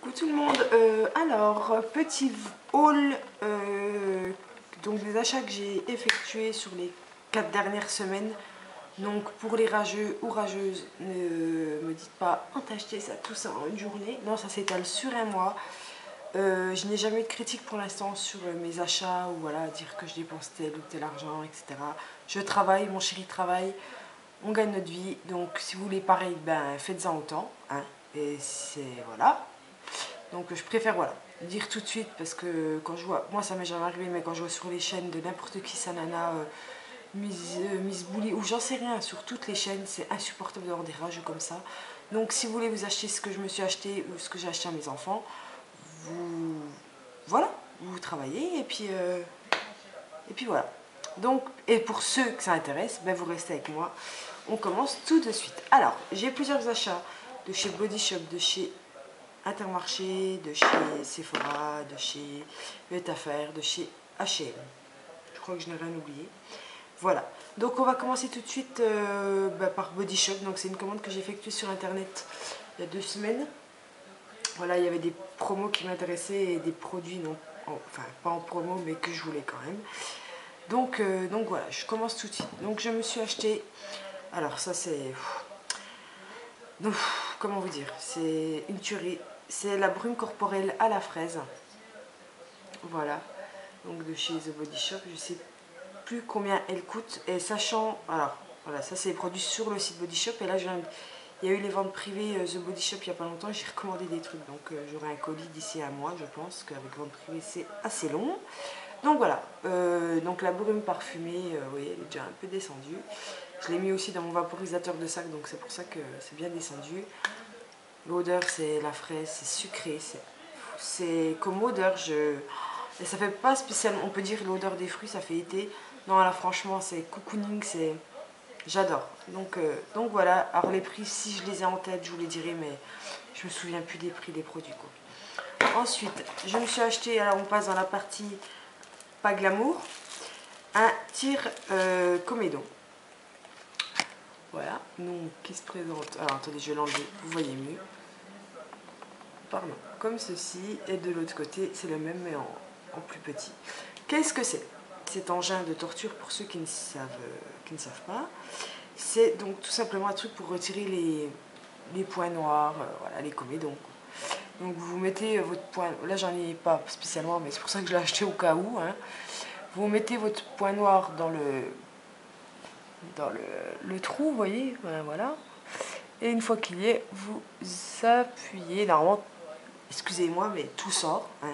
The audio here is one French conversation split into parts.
Coucou tout le monde, alors petit haul donc des achats que j'ai effectués sur les 4 dernières semaines. Donc pour les rageux ou rageuses, ne me dites pas on t'a acheté ça tout ça en une journée, non, ça s'étale sur un mois. Je n'ai jamais eu de critique pour l'instant sur mes achats ou voilà, dire que je dépense tel ou tel argent, etc. Je travaille, mon chéri travaille, on gagne notre vie, donc si vous voulez pareil, ben faites-en autant, hein, et c'est voilà. Donc je préfère voilà, dire tout de suite parce que quand je vois, moi ça m'est jamais arrivé, mais quand je vois sur les chaînes de n'importe qui, Sanana, Miss Bully ou j'en sais rien, sur toutes les chaînes, c'est insupportable d'avoir des rageux comme ça. Donc si vous voulez vous acheter ce que je me suis acheté ou ce que j'ai acheté à mes enfants, vous voilà, vous travaillez et puis voilà. Donc, et pour ceux que ça intéresse, ben vous restez avec moi. On commence tout de suite. Alors, j'ai plusieurs achats de chez Body Shop, de chez Intermarché, de chez Sephora, de chez Vetafer, de chez H&M. Je crois que je n'ai rien oublié. Voilà. Donc on va commencer tout de suite par Body Shop. Donc c'est une commande que j'ai effectuée sur internet il y a 2 semaines. Voilà, il y avait des promos qui m'intéressaient et des produits, non, enfin pas en promo, mais que je voulais quand même. Donc voilà, je commence tout de suite. Donc je me suis acheté, alors ça c'est, donc comment vous dire, c'est une tuerie. C'est la brume corporelle à la fraise. Voilà, donc de chez The Body Shop. Je sais plus combien elle coûte. Et sachant, alors voilà, ça c'est les produits sur le site Body Shop. Et là, il y a eu les ventes privées The Body Shop il n'y a pas longtemps. J'ai recommandé des trucs. Donc j'aurai un colis d'ici à moi, je pense qu'avec vente privée c'est assez long. Donc voilà, donc la brume parfumée, vous voyez, elle est déjà un peu descendue. Je l'ai mis aussi dans mon vaporisateur de sac, donc c'est pour ça que c'est bien descendu. L'odeur, c'est la fraise, c'est sucré, c'est comme odeur, et ça fait pas spécialement, on peut dire l'odeur des fruits, ça fait été. Non, là franchement, c'est cocooning, j'adore. Donc voilà, alors les prix, si je les ai en tête, je vous les dirai, mais je me souviens plus des prix des produits, quoi. Ensuite, je me suis acheté, alors on passe dans la partie pas glamour, un tir comédon. Voilà, donc qui se présente. Alors attendez, je vais l'enlever, vous voyez mieux. Pardon, comme ceci, et de l'autre côté, c'est le même mais en plus petit. Qu'est-ce que c'est? Cet engin de torture, pour ceux qui ne savent pas, c'est donc tout simplement un truc pour retirer les points noirs, voilà, les comédons. Donc vous mettez votre point, là j'en ai pas spécialement, mais c'est pour ça que je l'ai acheté au cas où, hein. Vous mettez votre point noir dans le trou, vous voyez, voilà. Et une fois qu'il y est, vous appuyez, normalement, excusez-moi, mais tout sort, hein.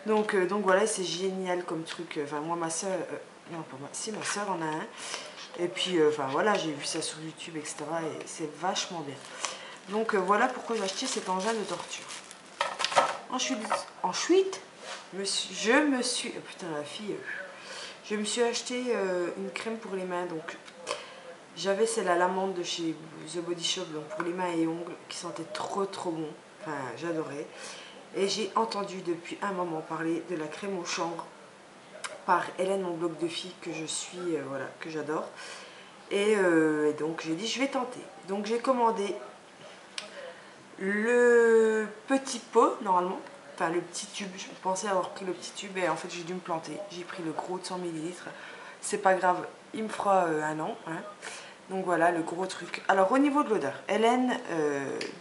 Donc voilà, c'est génial comme truc. Enfin, moi, ma soeur, non, pas moi, si, ma soeur en a un. Et puis, enfin, voilà, j'ai vu ça sur YouTube, etc. Et c'est vachement bien. Donc, voilà pourquoi j'ai acheté cet engin de torture. Ensuite, je me suis, oh, putain, la fille, je me suis acheté une crème pour les mains. Donc, j'avais celle à l'amande de chez The Body Shop, donc pour les mains et ongles, qui sentait trop bon. Enfin, j'adorais. Et j'ai entendu depuis un moment parler de la crème au chanvre par Hélène, mon blog de filles que je suis, voilà, que j'adore. Et donc j'ai dit je vais tenter. Donc j'ai commandé le petit pot normalement, enfin le petit tube. Je pensais avoir pris le petit tube et en fait j'ai dû me planter. J'ai pris le gros de 100 ml. C'est pas grave, il me fera un an, hein. Donc voilà le gros truc. Alors au niveau de l'odeur, Hélène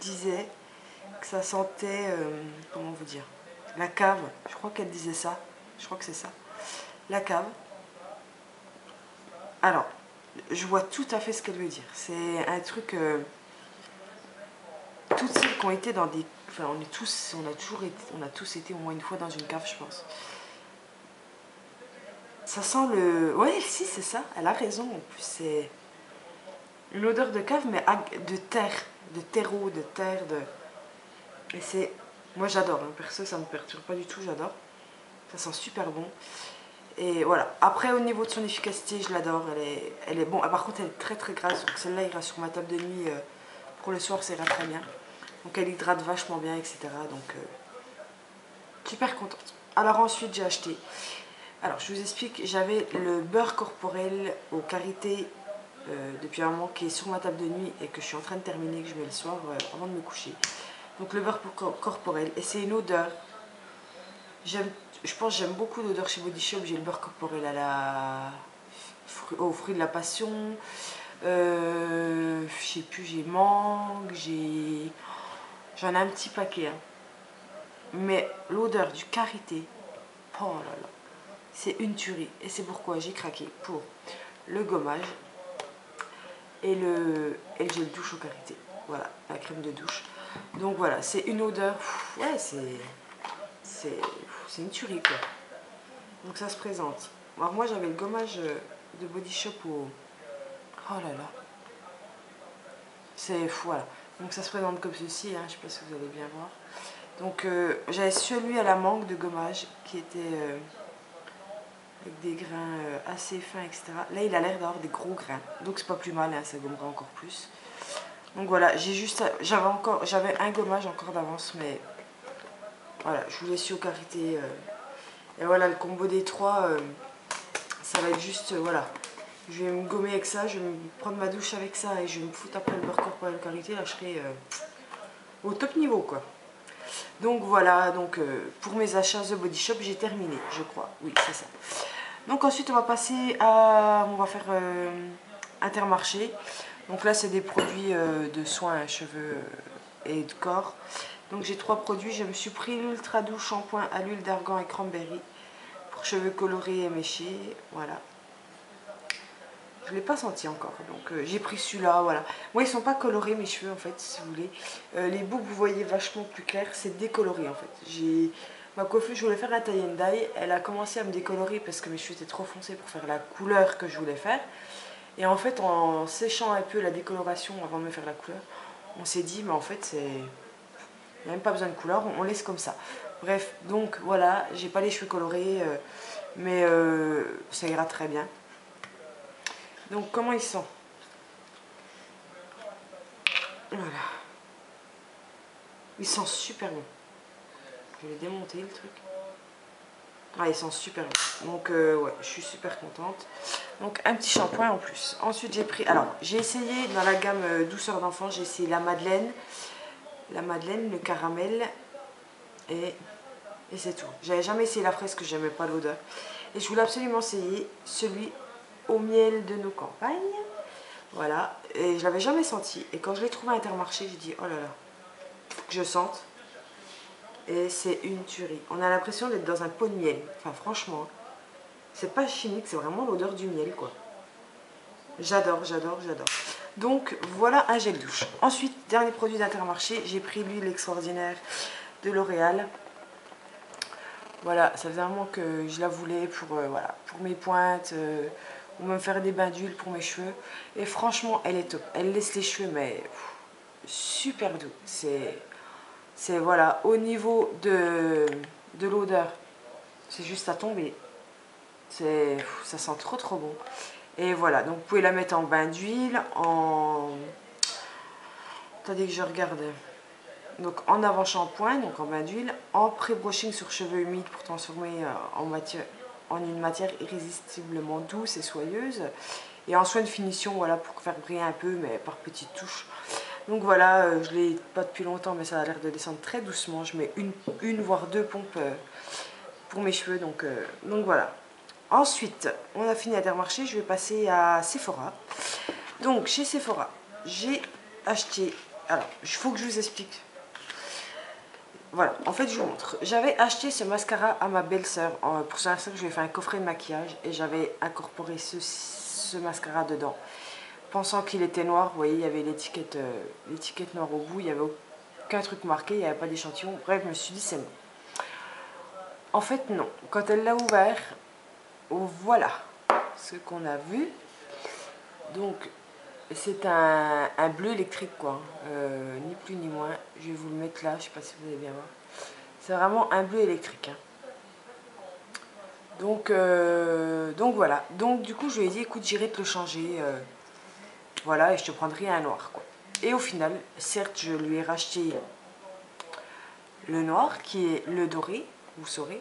disait que ça sentait, comment vous dire, la cave, je crois qu'elle disait ça, je crois que c'est ça, la cave. Alors, je vois tout à fait ce qu'elle veut dire, c'est un truc, toutes celles qui ont été dans des, enfin on a tous été au moins une fois dans une cave, je pense. Ça sent le, ouais si c'est ça, elle a raison, en plus c'est une odeur de cave mais de terre, de terreau, de terre, de... Et c'est, moi j'adore, hein. Perso ça me perturbe pas du tout, j'adore. Ça sent super bon. Et voilà. Après au niveau de son efficacité, je l'adore. Elle est bon. Ah, par contre elle est très grasse. Donc celle-là ira sur ma table de nuit pour le soir, ça ira très bien. Donc elle hydrate vachement bien, etc. Donc super contente. Alors ensuite j'ai acheté. Alors je vous explique, j'avais le beurre corporel au karité depuis un moment qui est sur ma table de nuit et que je suis en train de terminer, que je mets le soir avant de me coucher. Donc le beurre corporel. Et c'est une odeur. Je pense que j'aime beaucoup l'odeur chez Body Shop. J'ai le beurre corporel aux fruits de la passion. Je sais plus, j'ai mangue, j'en ai un petit paquet. Hein. Mais l'odeur du karité, oh là là, c'est une tuerie. Et c'est pourquoi j'ai craqué pour le gommage et le gel douche au karité. Voilà, la crème de douche. Donc voilà, c'est une odeur, ouais, c'est une tuerie quoi. Donc ça se présente. Alors moi j'avais le gommage de Body Shop au... Oh là là. C'est voilà. Donc ça se présente comme ceci, hein, je sais pas si vous allez bien voir. Donc j'avais celui à la mangue de gommage qui était avec des grains assez fins, etc. Là il a l'air d'avoir des gros grains. Donc c'est pas plus mal, hein, ça gommera encore plus. Donc voilà, j'avais un gommage encore d'avance, mais voilà, je vous laisse au karité. Et voilà, le combo des trois, ça va être juste, voilà. Je vais me gommer avec ça, je vais me prendre ma douche avec ça et je vais me foutre après le beurre corporel karité. Là, je serai au top niveau, quoi. Donc voilà, donc pour mes achats The Body Shop, j'ai terminé, je crois. Oui, c'est ça. Donc ensuite, on va passer à... On va faire Intermarché. Donc là, c'est des produits de soins, cheveux et de corps. Donc j'ai 3 produits. Je me suis pris l'Ultra Doux shampoing à l'huile d'argan et cranberry pour cheveux colorés et méchés. Voilà. Je ne l'ai pas senti encore. Donc j'ai pris celui-là, voilà. Moi, ils sont pas colorés mes cheveux en fait, si vous voulez. Les boucles, vous voyez vachement plus clair. C'est décoloré en fait. Ma coiffeuse, je voulais faire la tie and dye. Elle a commencé à me décolorer parce que mes cheveux étaient trop foncés pour faire la couleur que je voulais faire. Et en fait, en séchant un peu la décoloration avant de me faire la couleur, on s'est dit, mais en fait, il n'y a même pas besoin de couleur, on laisse comme ça. Bref, donc voilà, j'ai pas les cheveux colorés, mais ça ira très bien. Donc, comment ils sont? Voilà. Ils sont super bons. Je vais démonter le truc. Ah, ils sont super bons. Donc, ouais, je suis super contente. Donc, un petit shampoing en plus. Ensuite, j'ai pris... Alors, j'ai essayé dans la gamme douceur d'enfant, j'ai essayé la Madeleine, le caramel et c'est tout. J'avais jamais essayé la fraise, que j'aimais pas l'odeur. Et je voulais absolument essayer celui au miel de nos campagnes. Voilà. Et je l'avais jamais senti. Et quand je l'ai trouvé à Intermarché, j'ai dit, oh là là, faut que je sente. Et c'est une tuerie. On a l'impression d'être dans un pot de miel. Enfin, franchement, c'est pas chimique, c'est vraiment l'odeur du miel, quoi. J'adore, j'adore, j'adore. Donc, voilà un gel douche. Ensuite, dernier produit d'Intermarché, j'ai pris l'huile extraordinaire de L'Oréal. Voilà, ça faisait un moment que je la voulais pour, voilà, pour mes pointes, ou me faire des bains d'huile pour mes cheveux. Et franchement, elle est top. Elle laisse les cheveux, mais super doux. C'est voilà, au niveau de l'odeur, c'est juste à tomber. Ça sent trop trop bon. Et voilà, donc vous pouvez la mettre en bain d'huile, attendez que je regarde. Donc en avant-shampoing, donc en bain d'huile, en pré-brushing sur cheveux humides pour transformer en une matière irrésistiblement douce et soyeuse. Et en soin de finition, voilà, pour faire briller un peu, mais par petites touches. Donc voilà, je ne l'ai pas depuis longtemps, mais ça a l'air de descendre très doucement. Je mets une voire 2 pompes pour mes cheveux, donc voilà. Ensuite, on a fini Intermarché, je vais passer à Sephora. Donc chez Sephora, j'ai acheté... Alors, il faut que je vous explique. Voilà, en fait, je vous montre. J'avais acheté ce mascara à ma belle-sœur. Pour son anniversaire, je lui ai fait un coffret de maquillage et j'avais incorporé ce mascara dedans. Pensant qu'il était noir, vous voyez, il y avait l'étiquette noire au bout, il n'y avait aucun truc marqué, il n'y avait pas d'échantillon. Bref, je me suis dit, c'est bon. En fait, non. Quand elle l'a ouvert, voilà ce qu'on a vu. Donc, c'est un bleu électrique, quoi. Ni plus ni moins. Je vais vous le mettre là, je sais pas si vous allez bien voir. C'est vraiment un bleu électrique. Hein. Donc voilà. Donc, du coup, je lui ai dit, écoute, j'irai te le changer. Voilà, et je te prendrai un noir, quoi. Et au final, certes, je lui ai racheté le noir, qui est le doré, vous saurez.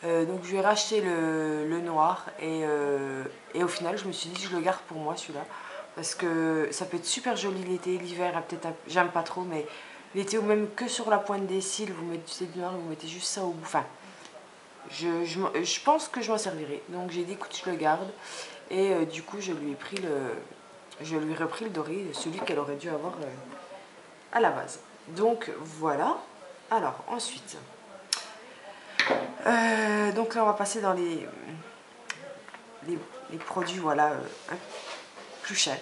Donc je lui ai racheté le noir et au final je me suis dit je le garde pour moi celui-là parce que ça peut être super joli l'été, l'hiver peut-être j'aime pas trop, mais Il était même que sur la pointe des cils, vous mettez du noir, vous mettez juste ça au bout. Enfin, je pense que je m'en servirai. Donc j'ai dit écoute, je le garde. Et du coup, je lui ai repris le doré, celui qu'elle aurait dû avoir à la base. Donc voilà. Alors ensuite, donc là on va passer dans les produits, voilà, plus chers.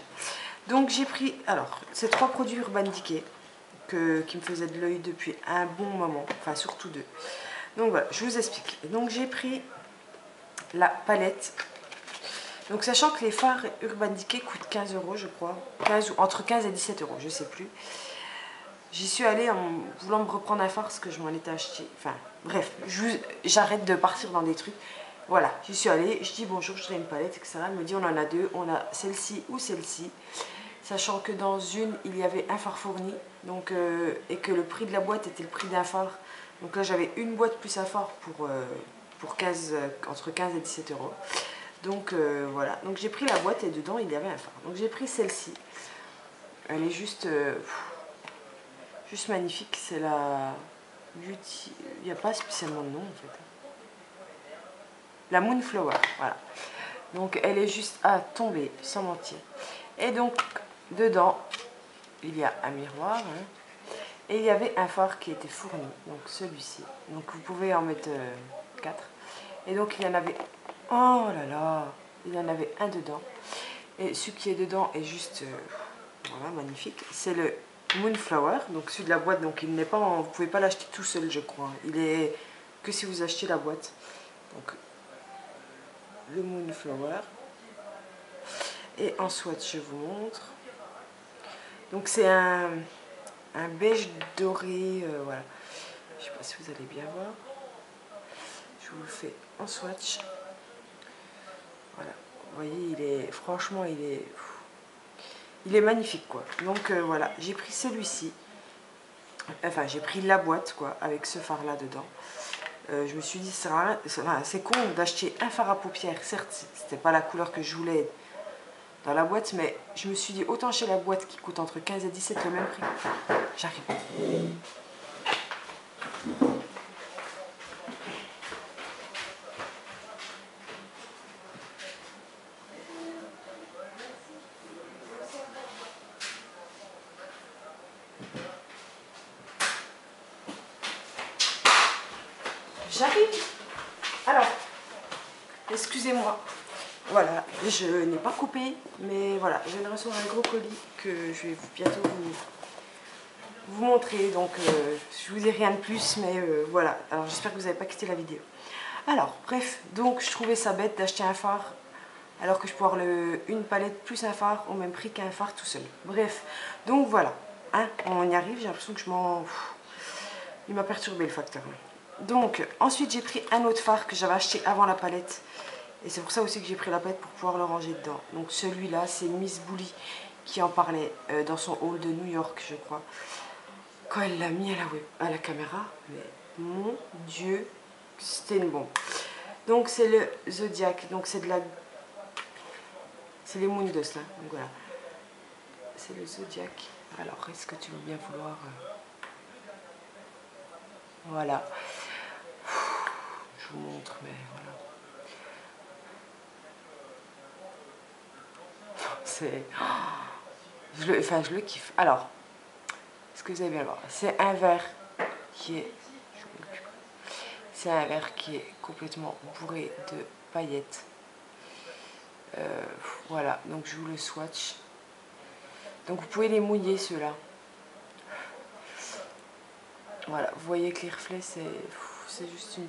Donc j'ai pris, alors, ces 3 produits Urban Decay qui me faisaient de l'œil depuis un bon moment, enfin surtout 2. Donc voilà, je vous explique. Donc j'ai pris la palette. Donc sachant que les fards Urban Decay coûtent 15 € je crois, entre 15 et 17 €, je sais plus. J'y suis allée en voulant me reprendre un fard parce que je m'en étais acheté. Enfin bref, j'arrête de partir dans des trucs. Voilà, j'y suis allée, je dis bonjour, je voudrais une palette, etc. Elle me dit on en a 2, on a celle-ci ou celle-ci. Sachant que dans une, il y avait un fard fourni, donc, et que le prix de la boîte était le prix d'un fard. Donc là, j'avais une boîte plus un fard pour entre 15 et 17 €. Donc voilà, donc j'ai pris la boîte et dedans, il y avait un fard. Donc j'ai pris celle-ci. Elle est juste magnifique, c'est la Beauty, il n'y a pas spécialement de nom en fait. La Moonflower, voilà. Donc elle est juste à tomber, sans mentir. Et donc dedans, il y a un miroir, hein, et il y avait un fard qui était fourni, donc celui-ci. Donc vous pouvez en mettre 4. Et donc il y en avait, oh là là, il y en avait un dedans. Et celui qui est dedans est juste, voilà, magnifique. C'est le Moonflower, donc celui de la boîte, donc il n'est pas, vous pouvez pas l'acheter tout seul, je crois. Il est que si vous achetez la boîte. Donc le Moonflower. Et en swatch, je vous montre. Donc c'est un beige doré, voilà. Je sais pas si vous allez bien voir. Je vous le fais en swatch. Voilà. Vous voyez, franchement, il est magnifique, quoi. Donc voilà, j'ai pris celui-ci. Enfin, j'ai pris la boîte, quoi, avec ce fard-là dedans. Je me suis dit, c'est con d'acheter un fard à paupières. Certes, c'était pas la couleur que je voulais dans la boîte, mais je me suis dit, autant acheter la boîte qui coûte entre 15 et 17, le même prix. J'arrive. J'arrive. Alors, excusez-moi. Voilà, je n'ai pas coupé, mais voilà, je viens de recevoir un gros colis que je vais bientôt vous montrer. Donc, je vous dis rien de plus, mais voilà. Alors, j'espère que vous n'avez pas quitté la vidéo. Alors, bref, donc je trouvais ça bête d'acheter un fard alors que je peux avoir une palette plus un fard au même prix qu'un fard tout seul. Bref, donc voilà, hein, on y arrive. J'ai l'impression que il m'a perturbé le facteur. Donc, ensuite, j'ai pris un autre fard que j'avais acheté avant la palette. Et c'est pour ça aussi que j'ai pris la palette pour pouvoir le ranger dedans. Donc celui-là, c'est Miss Bully qui en parlait dans son haul de New York, je crois. Quand elle l'a mis à la caméra, mais mon Dieu, c'était une bombe. Donc c'est le Zodiac, donc c'est les Moondust là, donc voilà. C'est le Zodiac. Alors, est-ce que tu veux bien vouloir... Voilà. Je vous montre, mais voilà. C'est... je le kiffe. Alors, est-ce que vous allez bien le voir? C'est un verre qui est... C'est un verre qui est complètement bourré de paillettes. Voilà, donc je vous le swatch. Donc vous pouvez les mouiller ceux-là. Voilà, vous voyez que les reflets, c'est juste une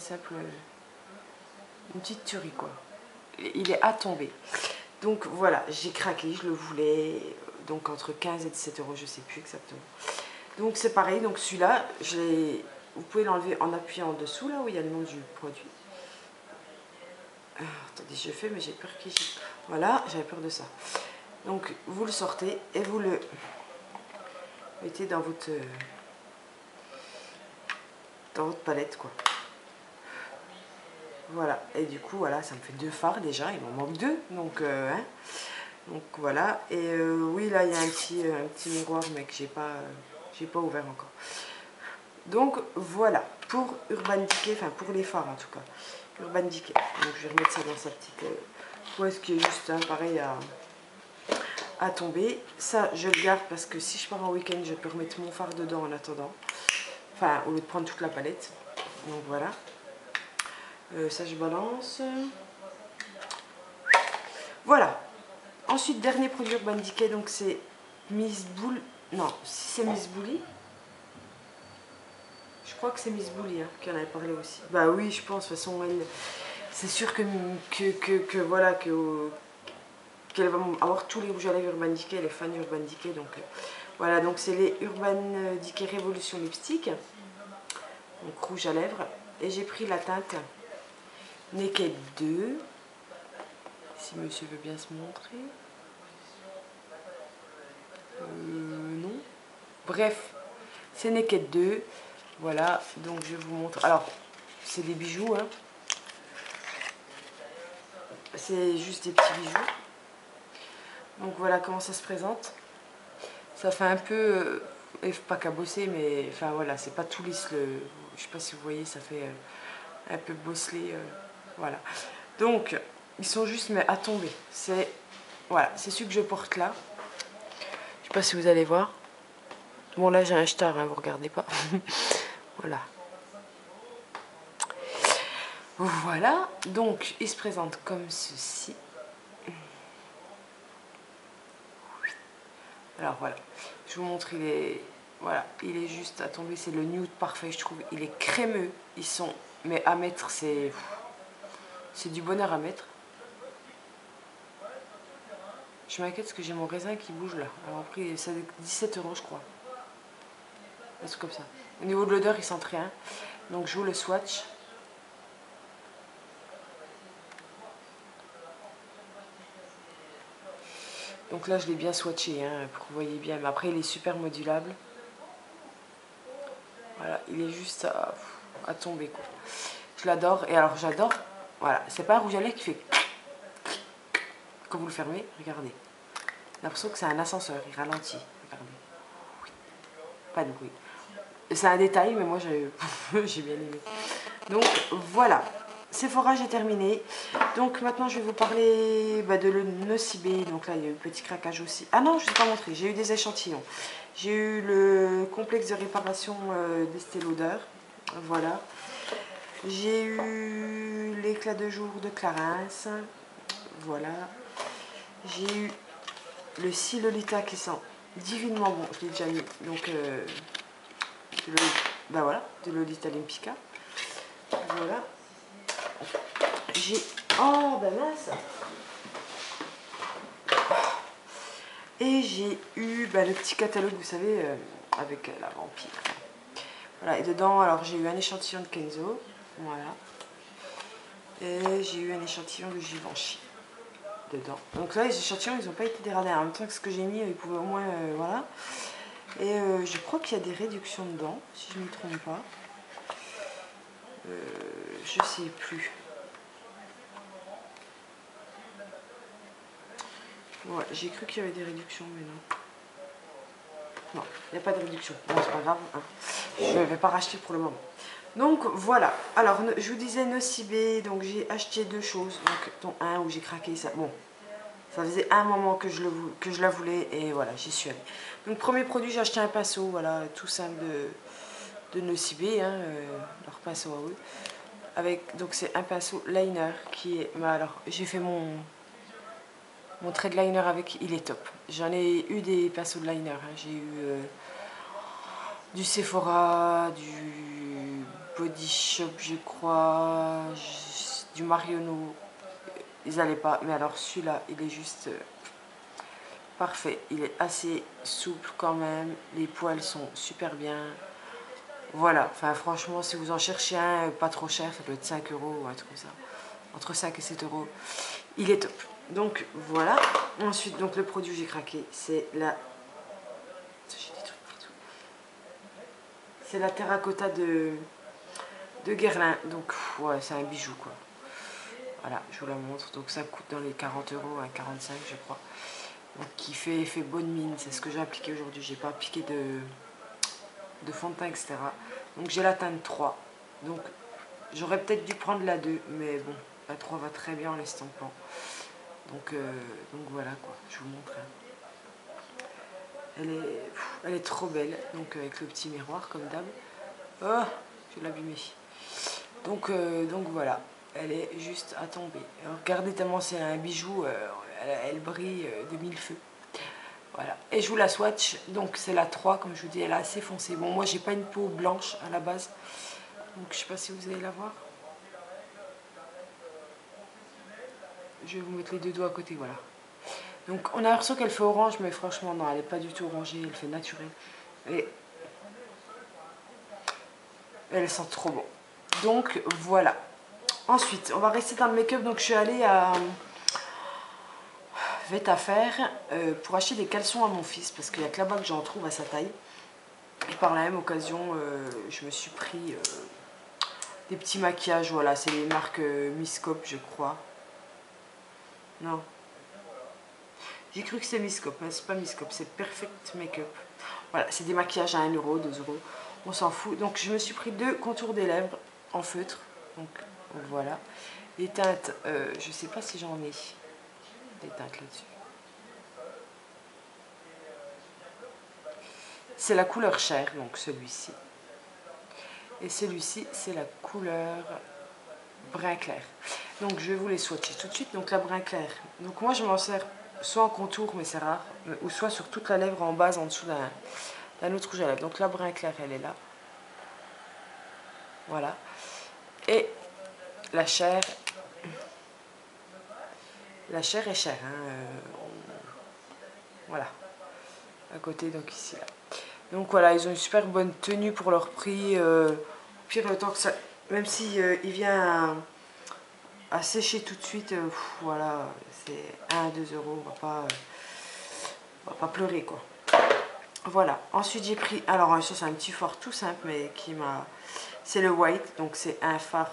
petite tuerie, quoi. Il est à tomber. Donc voilà, j'ai craqué, je le voulais. Donc entre 15 et 17 €, je sais plus exactement. Donc c'est pareil, donc celui-là, vous pouvez l'enlever en appuyant en dessous, là où il y a le nom du produit. Attendez, je fais, mais j'ai peur qu'il... Voilà, j'avais peur de ça. Donc vous le sortez et vous le mettez dans votre palette, quoi. Voilà, et du coup, voilà, ça me fait 2 fards déjà, il m'en manque 2, donc, hein. Donc voilà, et oui, là, il y a un petit miroir, mais que j'ai pas j'ai pas ouvert encore. Donc voilà, pour Urban Decay, enfin pour les fards en tout cas, Urban Decay. Donc je vais remettre ça dans sa petite poêle qui est juste hein, pareil à tomber. Ça je le garde parce que si je pars en week-end, je peux remettre mon fard dedans en attendant. Enfin au lieu de prendre toute la palette. Donc voilà. Ça je balance. Voilà. Ensuite dernier produit Urban Decay, donc c'est Miss Boule. Non, si c'est Miss Bully. Je crois que c'est Miss Bully hein, qui en avait parlé aussi. Bah oui, je pense, de toute façon, elle, c'est sûr voilà, qu'elle va avoir tous les rouges à lèvres Urban Decay, elle est fan Urban Decay, donc voilà, donc c'est les Urban Decay Révolution Lipstick, donc rouge à lèvres, et j'ai pris la teinte Naked 2, si monsieur veut bien se montrer, non, bref, c'est Naked 2, voilà, donc je vous montre, alors, c'est des bijoux, hein. C'est juste des petits bijoux. Donc voilà comment ça se présente. Ça fait un peu, pas cabossé, mais enfin voilà, c'est pas tout lisse. Je sais pas si vous voyez, ça fait un peu bosselé. Voilà. Donc ils sont juste mais à tomber. C'est voilà, c'est celui que je porte là. Je sais pas si vous allez voir. Bon là j'ai un star, hein, vous regardez pas. Voilà. Voilà, donc il se présente comme ceci. Alors voilà, je vous montre, il est, voilà, il est juste à tomber, c'est le nude parfait, je trouve. Il est crémeux, ils sont, mais à mettre, c'est du bonheur à mettre. Je m'inquiète parce que j'ai mon raisin qui bouge là. Alors après, ça 17 € je crois. Un truc comme ça. Au niveau de l'odeur, il sent rien. Donc je vous le swatch. Donc là, je l'ai bien swatché, hein, pour que vous voyez bien. Mais après, il est super modulable. Voilà, il est juste à tomber, quoi. Je l'adore. Et alors, j'adore. Voilà, c'est pas un rouge à lèvres qui fait... Quand vous le fermez, regardez. J'ai l'impression que c'est un ascenseur, il ralentit. Regardez. Oui. Pas de bruit. C'est un détail, mais moi, j'ai bien aimé. Donc, voilà. Sephora, j'ai terminé. Donc maintenant je vais vous parler de Nocibé. Donc là il y a eu un petit craquage aussi. Ah non, je ne vous ai pas montré, j'ai eu des échantillons. J'ai eu le complexe de réparation d'Estée Lauder. Voilà. J'ai eu l'éclat de jour de Clarins. Voilà. J'ai eu le Silolita qui sent divinement bon. Je l'ai déjà mis. Donc voilà, de Lolita Olympica. Voilà. J'ai... Oh, ben mince. Et j'ai eu le petit catalogue, vous savez, avec la vampire. Voilà, et dedans, alors j'ai eu un échantillon de Kenzo. Voilà. Et j'ai eu un échantillon de Givenchy. Dedans. Donc là, les échantillons, ils n'ont pas été dégradés. En même temps que ce que j'ai mis, ils pouvaient au moins... voilà. Et je crois qu'il y a des réductions dedans, si je ne me trompe pas. Je sais plus. Ouais, j'ai cru qu'il y avait des réductions, mais non. Non, il n'y a pas de réduction. Bon, c'est pas grave. Hein. Je ne vais pas racheter pour le moment. Donc, voilà. Alors, je vous disais Nocibé. Donc, j'ai acheté deux choses. Donc, dont un où j'ai craqué. Ça. Bon, ça faisait un moment que je la voulais. Et voilà, j'y suis allée. Donc, premier produit, j'ai acheté un pinceau. Voilà, tout simple de Nocibé. Hein, leur pinceau à eux. Avec, donc, c'est un pinceau liner qui est... alors, j'ai fait mon trait de liner avec, il est top. J'en ai eu des pinceaux de liner. Hein. J'ai eu du Sephora, du Body Shop, je crois, du Marionneau. Ils n'allaient pas. Mais alors celui-là, il est juste parfait. Il est assez souple quand même. Les poils sont super bien. Voilà. Enfin, franchement, si vous en cherchez un pas trop cher, ça peut être 5 € ou un truc comme ça. Entre 5 et 7 €. Il est top. Donc voilà. Ensuite, donc le produit que j'ai craqué, c'est la... J'ai des trucs partout. C'est la terracotta de Guerlain. Donc ouais, c'est un bijou quoi. Voilà, je vous la montre. Donc ça coûte dans les 40 €, à 45 je crois. Donc qui fait effet bonne mine. C'est ce que j'ai appliqué aujourd'hui. J'ai pas appliqué de fond de teint, etc. Donc j'ai la teinte 3. Donc j'aurais peut-être dû prendre la 2, mais bon, la 3 va très bien en l'estampant. Donc voilà quoi, je vous montre. Elle est trop belle, donc avec le petit miroir comme d'hab. Oh, je vais l'abîmer. Donc voilà, elle est juste à tomber. Alors, regardez tellement c'est un bijou, elle brille de mille feux. Voilà, et je vous la swatch, donc c'est la 3, comme je vous dis, elle est assez foncée. Bon, moi j'ai pas une peau blanche à la base, donc je sais pas si vous allez la voir. Je vais vous mettre les deux doigts à côté, voilà. Donc on a l'impression qu'elle fait orange, mais franchement non, elle n'est pas du tout orangée, elle fait naturelle. Et elle sent trop bon. Donc voilà. Ensuite, on va rester dans le make-up, donc je suis allée à Vetafer pour acheter des caleçons à mon fils, parce qu'il n'y a que là-bas que j'en trouve à sa taille. Et par la même occasion, je me suis pris des petits maquillages, voilà, c'est les marques Miscope, je crois. Non. J'ai cru que c'était Miscope, mais c'est pas Miscope, c'est Perfect Makeup. Voilà, c'est des maquillages à 1 euro, 2 euros, on s'en fout. Donc je me suis pris 2 contours des lèvres en feutre. Donc voilà. Les teintes, je sais pas si j'en ai des teintes là-dessus. C'est la couleur chair, donc celui-ci. Et celui-ci, c'est la couleur brun clair. Donc je vais vous les swatcher tout de suite. Donc la brun clair. Donc moi je m'en sers soit en contour, mais c'est rare, ou soit sur toute la lèvre en base, en dessous d'un autre rouge à lèvres. Donc la brun clair, elle est là. Voilà. Et la chair est chère. Hein. Voilà. À côté, donc ici, là. Donc voilà, ils ont une super bonne tenue pour leur prix. Au pire, le temps que ça... Même si il vient à sécher tout de suite, voilà, c'est 1 à 2 euros. On va pas pleurer, quoi. Voilà. Ensuite, j'ai pris... Alors, ça, c'est un petit fard tout simple, mais qui m'a... C'est le white, donc c'est un fard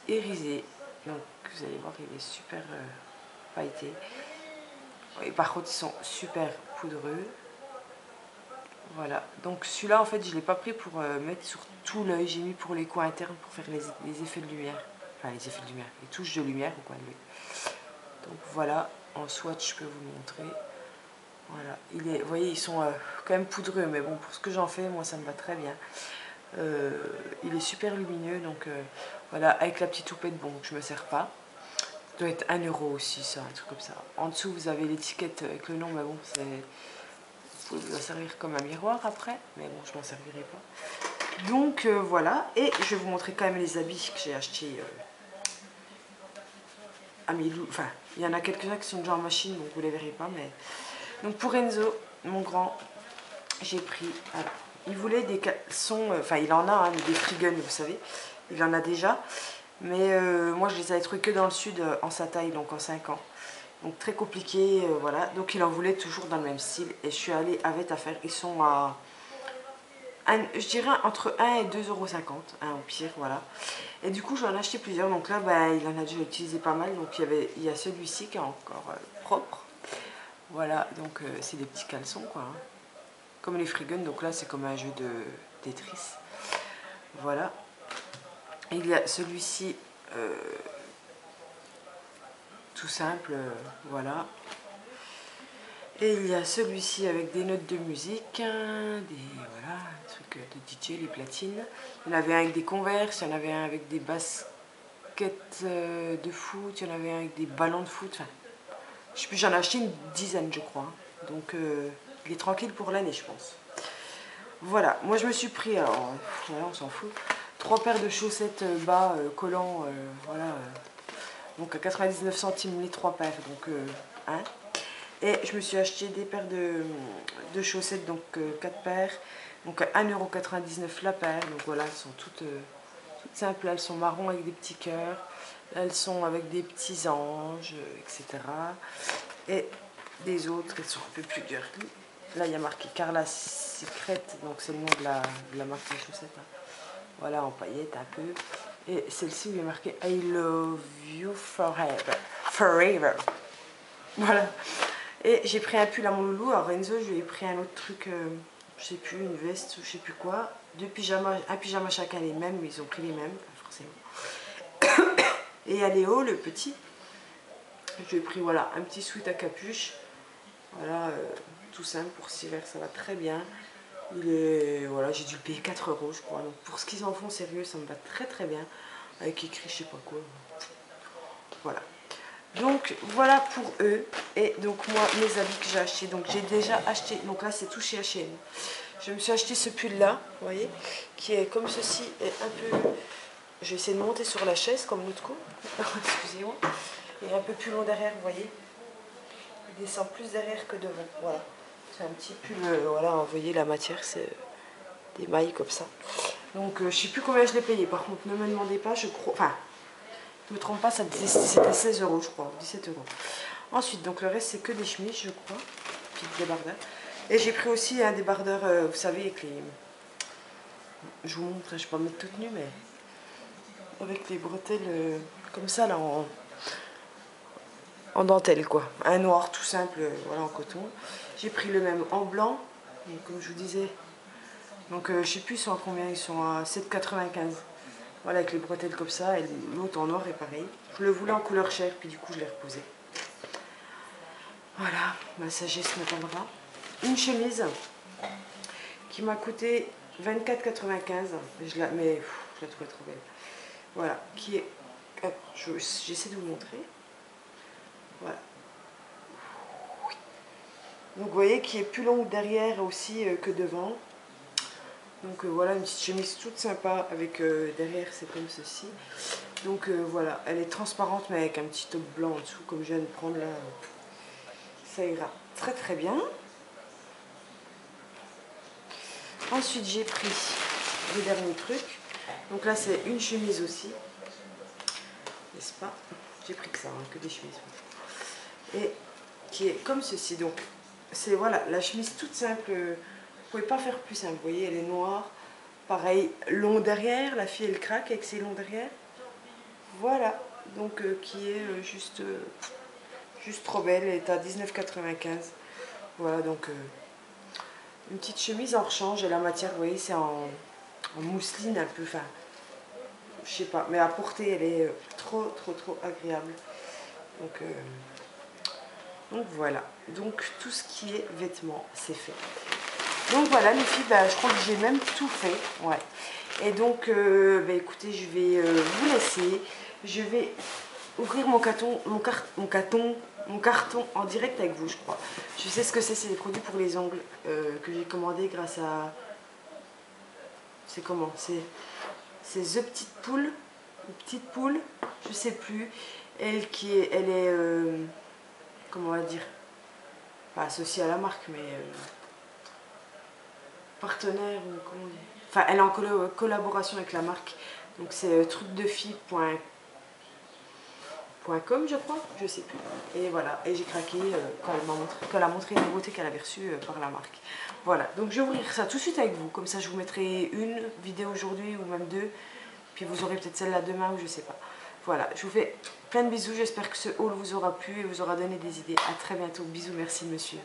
irisé. Donc, vous allez voir, il est super pailleté. Et par contre, ils sont super poudreux. Voilà, donc celui-là en fait je l'ai pas pris pour mettre sur tout l'œil, j'ai mis pour les coins internes pour faire les effets de lumière, enfin les effets de lumière, les touches de lumière au coin de l'œil. Donc voilà, en swatch je peux vous montrer. Voilà, vous voyez ils sont quand même poudreux, mais bon pour ce que j'en fais, moi ça me va très bien. Il est super lumineux, donc voilà, avec la petite houppette, bon je me sers pas. Ça doit être 1 euro aussi, ça, un truc comme ça. En dessous vous avez l'étiquette avec le nom, mais bon c'est... Vous pouvez vous en servir comme un miroir après, mais bon, je m'en servirai pas. Donc voilà, et je vais vous montrer quand même les habits que j'ai achetés à Milou. Enfin, il y en a quelques-uns qui sont déjà en machine, donc vous les verrez pas. Mais donc pour Enzo, mon grand, j'ai pris. Alors, il voulait des caleçons, enfin il en a, hein, des Freegun, vous savez, il en a déjà. Mais moi je les avais trouvés que dans le sud en sa taille, donc en 5 ans. Donc très compliqué, voilà. Donc il en voulait toujours dans le même style. Et je suis allée à Vetafer. Ils sont à, je dirais, entre 1 et 2,50 €, hein, au pire, voilà. Et du coup, j'en ai acheté plusieurs. Donc là, bah, il en a déjà utilisé pas mal. Donc il y a celui-ci qui est encore propre. Voilà, donc c'est des petits caleçons, quoi. Hein. Comme les Freegun. Donc là, c'est comme un jeu de Tetris. Voilà. Et il y a celui-ci... tout simple, voilà. Et il y a celui-ci avec des notes de musique, voilà, un truc de DJ, les platines. Il y en avait un avec des Converse, il y en avait un avec des baskets de foot, il y en avait un avec des ballons de foot. Enfin, je sais plus, j'en ai acheté une dizaine, je crois. Donc, il est tranquille pour l'année, je pense. Voilà, moi je me suis pris, alors, voilà, on s'en fout, 3 paires de chaussettes bas collants, voilà. Donc à 99 centimes les 3 paires, donc hein. Et je me suis acheté des paires de chaussettes, donc 4 paires, donc à 1,99 € la paire. Donc voilà, elles sont toutes simples, elles sont marron avec des petits cœurs, elles sont avec des petits anges, etc. Et des autres, elles sont un peu plus girly. Là, il y a marqué Carla Secret, donc c'est le nom de la marque de chaussettes. Hein. Voilà, en paillettes un peu. Et celle-ci, il est marqué I love you forever. Forever. Voilà. Et j'ai pris un pull à mon loulou. Alors Renzo, je lui ai pris un autre truc, je sais plus, une veste ou je sais plus quoi. Un pyjama chacun les mêmes, ils ont pris les mêmes, forcément. Et à Léo, le petit, je lui ai pris voilà, un petit sweat à capuche. Voilà, tout simple pour cet hiver, ça va très bien. Il est, voilà, j'ai dû le payer 4 € je crois. Donc pour ce qu'ils en font, sérieux, ça me va très très bien. Avec écrit je sais pas quoi. Voilà. Donc voilà pour eux. Et donc moi, mes habits que j'ai achetés. Donc j'ai déjà acheté, donc là c'est tout chez H&M. Je me suis acheté ce pull là, vous voyez, qui est comme ceci, et un peu... Je vais essayer de monter sur la chaise comme l'autre coup. Excusez-moi. Et un peu plus long derrière, vous voyez. Il descend plus derrière que devant. Voilà. C'est un petit pull, voilà, vous voyez la matière, c'est des mailles comme ça. Donc je sais plus combien je l'ai payé. Par contre, ne me demandez pas, je crois... Enfin, je ne me trompe pas, c'était 16 € je crois, 17 €. Ensuite, donc le reste c'est que des chemises, je crois. Petite débardeur. Et j'ai pris aussi un débardeur, vous savez, avec les... Je vous montre, je ne vais pas me mettre toute nue, mais... Avec les bretelles comme ça, là, en dentelle, quoi. Un noir tout simple, voilà, en coton. J'ai pris le même en blanc, donc, comme je vous disais. Donc, je sais plus ils sont à combien, ils sont à 7,95 €. Voilà, avec les bretelles comme ça, et l'autre en noir est pareil. Je le voulais en couleur chair, puis du coup, je l'ai reposé. Voilà, ma sagesse me parlera. Une chemise qui m'a coûté 24,95 €. Mais je la trouvais trop belle. Voilà, qui est... J'essaie de vous montrer. Voilà. Donc vous voyez qui est plus longue derrière aussi que devant. Donc voilà, une petite chemise toute sympa avec derrière c'est comme ceci. Donc voilà, elle est transparente mais avec un petit top blanc en dessous comme je viens de prendre là. Ça ira très très bien. Ensuite j'ai pris le dernier truc. Donc là c'est une chemise aussi. N'est-ce pas? J'ai pris que ça, hein, que des chemises. Et qui est comme ceci. Donc c'est voilà, la chemise toute simple. Vous pouvez pas faire plus simple. Vous voyez, elle est noire. Pareil, long derrière. La fille elle craque avec ses longs derrière. Voilà. Donc qui est juste trop belle. Elle est à 19,95 €. Voilà, donc une petite chemise en rechange. Et la matière, vous voyez, c'est en mousseline un peu. Enfin, je sais pas. Mais à porter, elle est trop agréable. Donc voilà, donc tout ce qui est vêtements, c'est fait. Donc voilà les filles, bah, je crois que j'ai même tout fait. Ouais. Et donc, bah, écoutez, je vais vous laisser. Je vais ouvrir mon carton en direct avec vous, je crois. Je sais ce que c'est des produits pour les ongles que j'ai commandé grâce à... C'est comment? C'est The Petite Poule, je sais plus. Elle est comment on va dire, pas associée à la marque, mais partenaire, ou comment on dit. Enfin, elle est en collaboration avec la marque. Donc c'est trucdefille.com, je crois, je sais plus. Et voilà, et j'ai craqué quand elle a montré les nouveautés qu'elle avait reçues par la marque. Voilà, donc je vais ouvrir ça tout de suite avec vous. Comme ça, je vous mettrai une vidéo aujourd'hui ou même deux. Puis vous aurez peut-être celle-là demain ou je sais pas. Voilà, je vous fais plein de bisous. J'espère que ce haul vous aura plu et vous aura donné des idées. À très bientôt. Bisous, merci monsieur.